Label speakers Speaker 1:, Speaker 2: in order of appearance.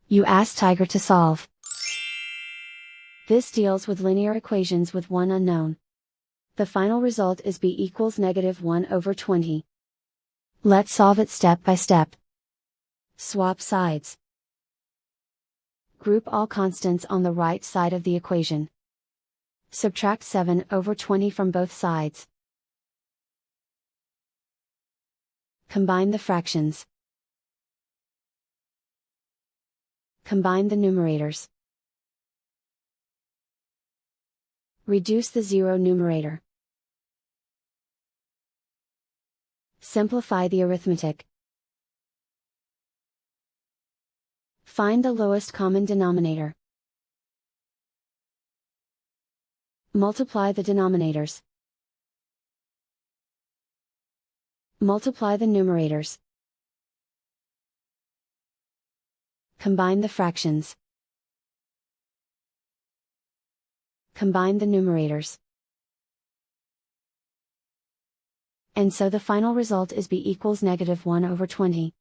Speaker 1: You ask Tiger to solve. This deals with linear equations with one unknown. The final result is b equals -1/20. Let's solve it step by step. Swap sides. Group all constants on the right side of the equation. Subtract 7/20 from both sides. Combine the fractions. Combine the numerators. Reduce the zero numerator. Simplify the arithmetic. Find the lowest common denominator. Multiply the denominators. Multiply the numerators. Combine the fractions. Combine the numerators. And so the final result is b equals -1/20.